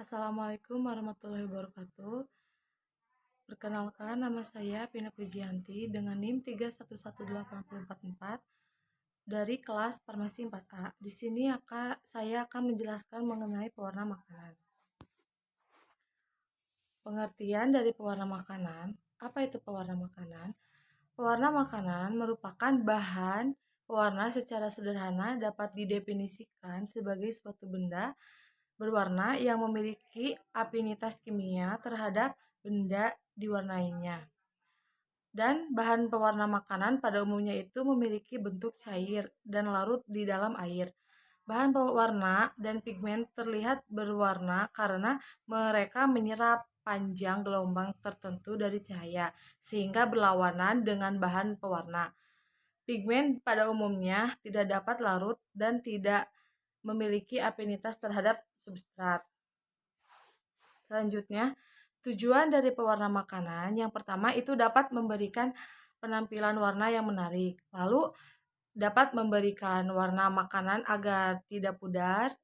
Assalamualaikum warahmatullahi wabarakatuh. Perkenalkan, nama saya Pina Pujianti dengan NIM 311844 dari kelas Farmasi 4A. Di sini saya akan menjelaskan mengenai pewarna makanan. Pengertian dari pewarna makanan. Apa itu pewarna makanan? Pewarna makanan merupakan bahan pewarna secara sederhana dapat didefinisikan sebagai suatu benda berwarna yang memiliki afinitas kimia terhadap benda diwarnainya. Dan bahan pewarna makanan pada umumnya itu memiliki bentuk cair dan larut di dalam air. Bahan pewarna dan pigmen terlihat berwarna karena mereka menyerap panjang gelombang tertentu dari cahaya, sehingga berlawanan dengan bahan pewarna. Pigmen pada umumnya tidak dapat larut dan tidak memiliki afinitas terhadap substrat. Selanjutnya, tujuan dari pewarna makanan yang pertama itu dapat memberikan penampilan warna yang menarik. Lalu dapat memberikan warna makanan agar tidak pudar.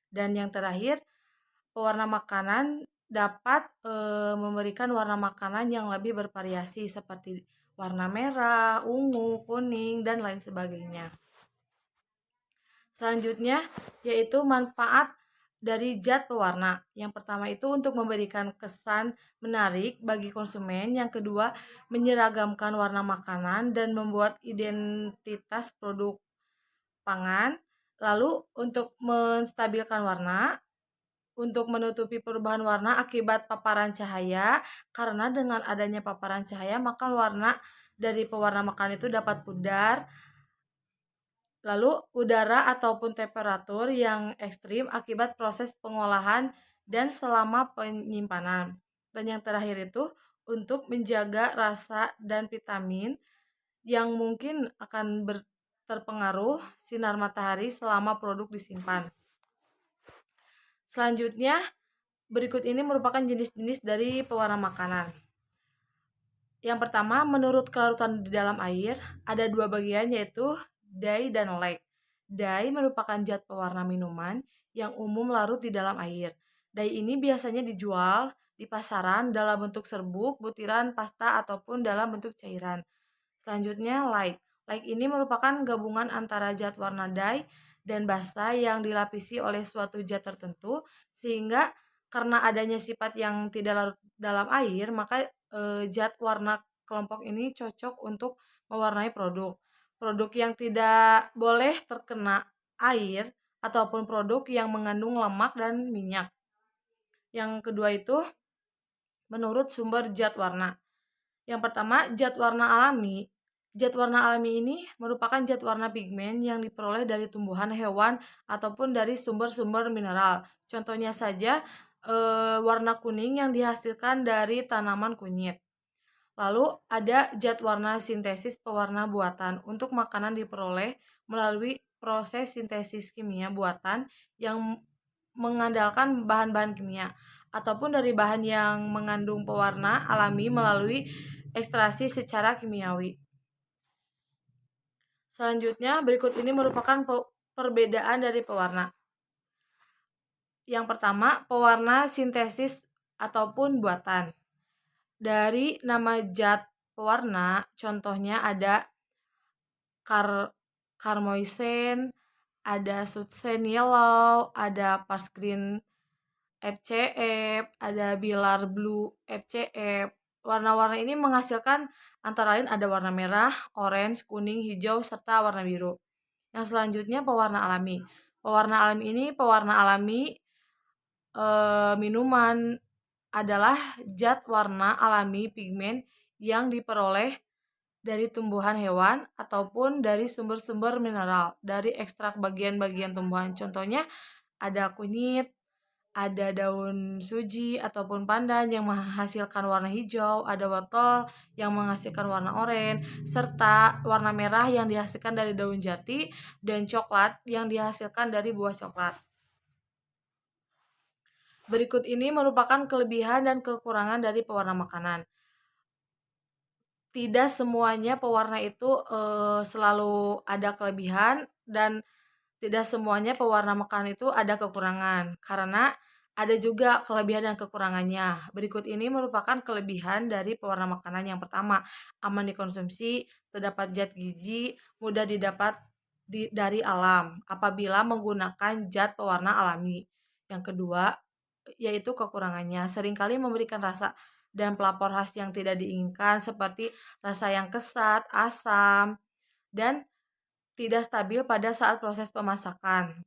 Dan yang terakhir, pewarna makanan dapat memberikan warna makanan yang lebih bervariasi seperti warna merah, ungu, kuning, dan lain sebagainya. Selanjutnya yaitu manfaat dari zat pewarna. Yang pertama itu untuk memberikan kesan menarik bagi konsumen. Yang kedua, menyeragamkan warna makanan dan membuat identitas produk pangan. Lalu untuk menstabilkan warna, untuk menutupi perubahan warna akibat paparan cahaya, karena dengan adanya paparan cahaya maka warna dari pewarna makanan itu dapat pudar. Lalu udara ataupun temperatur yang ekstrim akibat proses pengolahan dan selama penyimpanan. Dan yang terakhir itu untuk menjaga rasa dan vitamin yang mungkin akan terpengaruh sinar matahari selama produk disimpan. Selanjutnya, berikut ini merupakan jenis-jenis dari pewarna makanan. Yang pertama, menurut kelarutan di dalam air, ada dua bagian yaitu dye dan lake. Dye merupakan zat pewarna minuman yang umum larut di dalam air. Dye ini biasanya dijual di pasaran dalam bentuk serbuk, butiran, pasta, ataupun dalam bentuk cairan. Selanjutnya, lake. Lake ini merupakan gabungan antara zat warna dye dan basa yang dilapisi oleh suatu zat tertentu, sehingga karena adanya sifat yang tidak larut dalam air, maka zat warna kelompok ini cocok untuk mewarnai produk. Produk yang tidak boleh terkena air ataupun produk yang mengandung lemak dan minyak. Yang kedua itu menurut sumber zat warna. Yang pertama, zat warna alami. Zat warna alami ini merupakan zat warna pigmen yang diperoleh dari tumbuhan, hewan, ataupun dari sumber-sumber mineral. Contohnya saja warna kuning yang dihasilkan dari tanaman kunyit. Lalu ada zat warna sintesis pewarna buatan. Untuk makanan diperoleh melalui proses sintesis kimia buatan yang mengandalkan bahan-bahan kimia ataupun dari bahan yang mengandung pewarna alami melalui ekstraksi secara kimiawi. Selanjutnya, berikut ini merupakan perbedaan dari pewarna. Yang pertama, pewarna sintesis ataupun buatan. Dari nama zat pewarna, contohnya ada carmoisen, ada sudsen yellow, ada pars green FCF, ada bilar blue FCF. Warna-warna ini menghasilkan antara lain ada warna merah, orange, kuning, hijau, serta warna biru. Yang selanjutnya pewarna alami. Pewarna alami minuman adalah zat warna alami pigmen yang diperoleh dari tumbuhan hewan ataupun dari sumber-sumber mineral, dari ekstrak bagian-bagian tumbuhan. Contohnya ada kunyit, ada daun suji ataupun pandan yang menghasilkan warna hijau, ada wortel yang menghasilkan warna oranye, serta warna merah yang dihasilkan dari daun jati, dan coklat yang dihasilkan dari buah coklat. Berikut ini merupakan kelebihan dan kekurangan dari pewarna makanan. Tidak semuanya pewarna itu selalu ada kelebihan dan tidak semuanya pewarna makanan itu ada kekurangan. Karena Ada juga kelebihan dan kekurangannya. Berikut ini merupakan kelebihan dari pewarna makanan. Yang pertama, aman dikonsumsi, terdapat zat gizi, mudah didapat dari alam apabila menggunakan zat pewarna alami. Yang kedua, yaitu kekurangannya, seringkali memberikan rasa dan pelapor khas yang tidak diinginkan seperti rasa yang kesat, asam, dan tidak stabil pada saat proses pemasakan.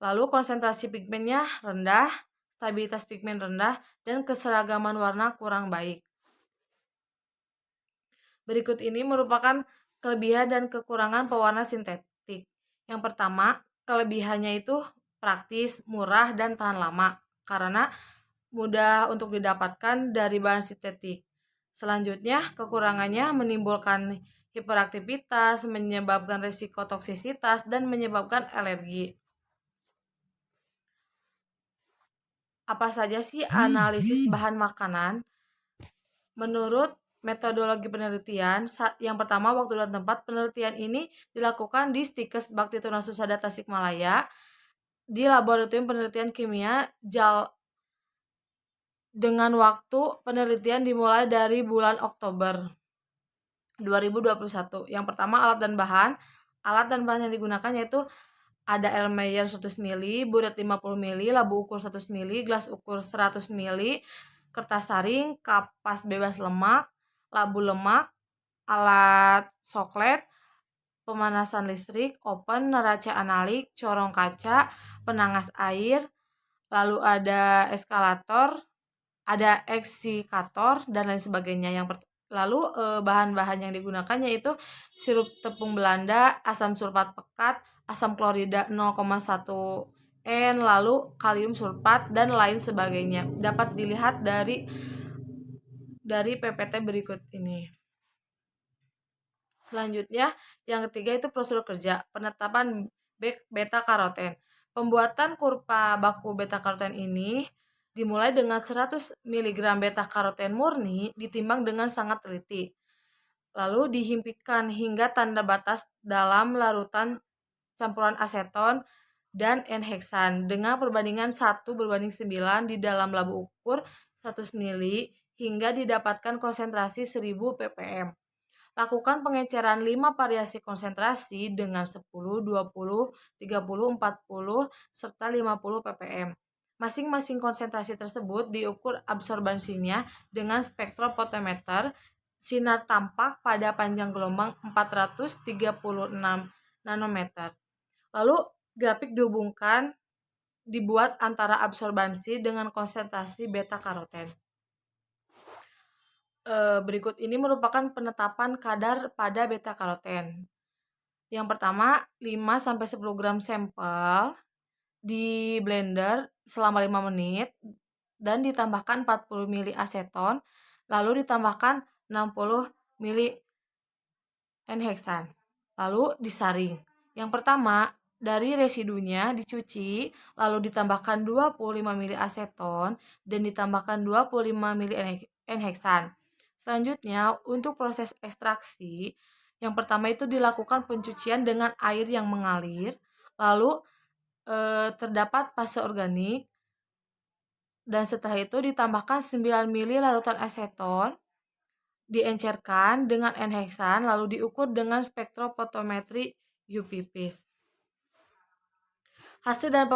Lalu konsentrasi pigmennya rendah, stabilitas pigmen rendah, dan keseragaman warna kurang baik. Berikut ini merupakan kelebihan dan kekurangan pewarna sintetik. Yang pertama, kelebihannya itu praktis, murah, dan tahan lama karena mudah untuk didapatkan dari bahan sintetik. Selanjutnya, kekurangannya menimbulkan hiperaktivitas, menyebabkan risiko toksisitas, dan menyebabkan alergi. Apa saja sih analisis bahan makanan? Menurut metodologi penelitian, yang pertama waktu dan tempat penelitian ini dilakukan di Stikes Bakti Tunasusada Tasikmalaya di Laboratorium Penelitian Kimia JAL dengan waktu penelitian dimulai dari bulan Oktober 2021. Yang pertama alat dan bahan. Alat dan bahan yang digunakan yaitu ada Elmeyer 100 ml, buret 50 ml, labu ukur 100 ml, gelas ukur 100 ml, kertas saring, kapas bebas lemak, labu lemak, alat soklet, pemanasan listrik, oven, neraca analik, corong kaca, penangas air, lalu ada eskalator, ada eksikator, dan lain sebagainya. Lalu bahan-bahan yang digunakan yaitu sirup tepung Belanda, asam sulfat pekat, asam klorida 0,1 N, lalu kalium sulfat dan lain sebagainya. Dapat dilihat dari PPT berikut ini. Selanjutnya, yang ketiga itu prosedur kerja, penetapan beta karoten. Pembuatan kurva baku beta karoten ini dimulai dengan 100 mg beta karoten murni ditimbang dengan sangat teliti. Lalu dihimpikan hingga tanda batas dalam larutan campuran aseton dan N-heksan dengan perbandingan 1:9 di dalam labu ukur 100 ml hingga didapatkan konsentrasi 1000 ppm. Lakukan pengecaran 5 variasi konsentrasi dengan 10, 20, 30, 40, serta 50 ppm. Masing-masing konsentrasi tersebut diukur absorbansinya dengan spektrofotometer sinar tampak pada panjang gelombang 436 nanometer. Lalu grafik dibuat antara absorbansi dengan konsentrasi beta karoten. Berikut ini merupakan penetapan kadar pada beta karoten. Yang pertama, 5-10 gram sampel di blender selama 5 menit dan ditambahkan 40 ml aseton, lalu ditambahkan 60 ml N-heksan, lalu disaring. Yang pertama, dari residunya dicuci, lalu ditambahkan 25 ml aseton dan ditambahkan 25 ml N-heksan. Selanjutnya, untuk proses ekstraksi, yang pertama itu dilakukan pencucian dengan air yang mengalir, lalu terdapat fase organik, dan setelah itu ditambahkan 9 ml larutan aseton, diencerkan dengan N-heksan, lalu diukur dengan spektrofotometri UV-Vis. Hasil dan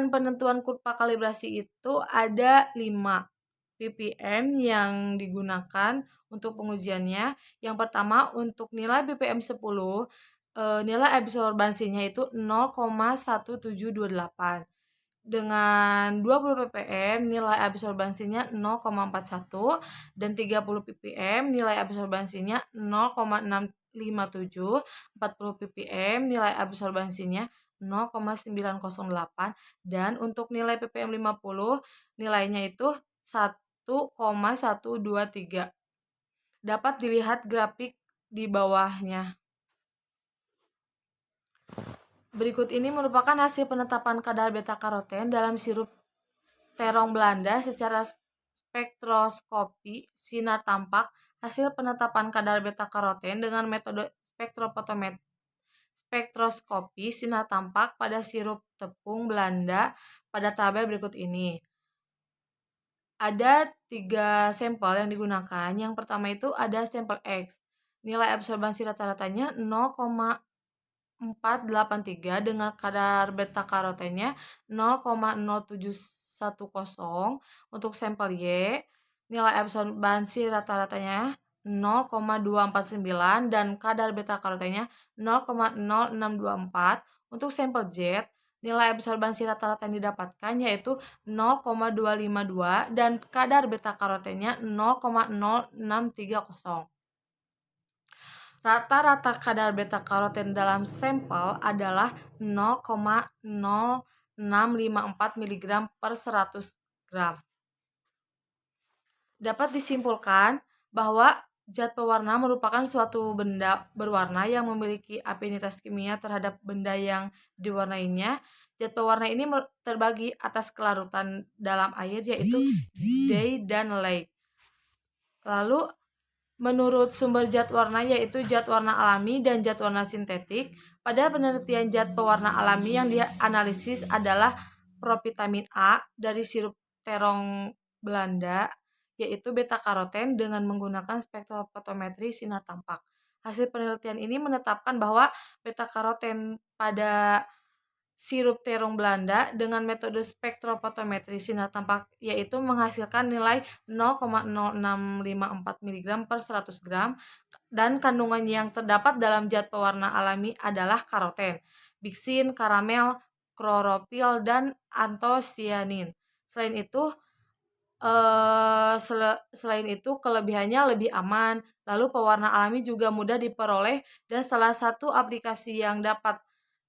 penentuan kurva kalibrasi itu ada 5 ppm yang digunakan untuk pengujiannya. Yang pertama untuk nilai ppm 10, nilai absorbansinya itu 0,1728. Dengan 20 ppm nilai absorbansinya 0,41 dan 30 ppm nilai absorbansinya 0,657, 40 ppm nilai absorbansinya 0,908 dan untuk nilai ppm 50 nilainya itu 1,123. Dapat dilihat grafik di bawahnya. Berikut ini merupakan hasil penetapan kadar beta karoten dalam sirup terong Belanda secara spektroskopi sinar tampak. Hasil penetapan kadar beta karoten dengan metode spektroskopi sinar tampak pada sirup tepung Belanda pada tabel berikut ini. Ada 3 sampel yang digunakan. Yang pertama itu ada sampel X. Nilai absorbansi rata-ratanya 0,483 dengan kadar beta karotennya 0,0710. Untuk sampel Y, nilai absorbansi rata-ratanya 0,249 dan kadar beta karotennya 0,0624. Untuk sampel Z, nilai absorbansi rata-rata yang didapatkan yaitu 0,252 dan kadar beta karotennya 0,0630. Rata-rata kadar beta karoten dalam sampel adalah 0,0654 mg per 100 gram. Dapat disimpulkan bahwa zat pewarna merupakan suatu benda berwarna yang memiliki afinitas kimia terhadap benda yang diwarnainya. Zat pewarna ini terbagi atas kelarutan dalam air yaitu day dan lake. Lalu menurut sumber zat warna yaitu zat warna alami dan zat warna sintetik. Pada penelitian zat pewarna alami yang dianalisis adalah provitamin A dari sirup terong Belanda, yaitu beta karoten dengan menggunakan spektrofotometri sinar tampak. Hasil penelitian ini menetapkan bahwa beta karoten pada sirup terong Belanda dengan metode spektrofotometri sinar tampak yaitu menghasilkan nilai 0,0654 mg per 100 gram dan kandungan yang terdapat dalam zat pewarna alami adalah karoten, biksin, karamel, klorofil, dan antosianin. Selain itu kelebihannya lebih aman. Lalu pewarna alami juga mudah diperoleh dan salah satu aplikasi yang dapat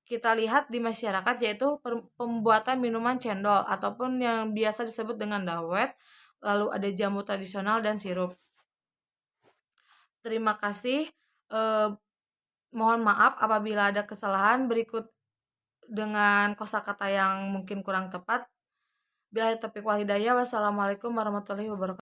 kita lihat di masyarakat yaitu pembuatan minuman cendol ataupun yang biasa disebut dengan dawet. Lalu ada jamu tradisional dan sirup. Terima kasih. Mohon maaf apabila ada kesalahan. Berikut dengan kosakata yang mungkin kurang tepat. Billahi taufiq wal hidayah. Wassalamualaikum warahmatullahi wabarakatuh.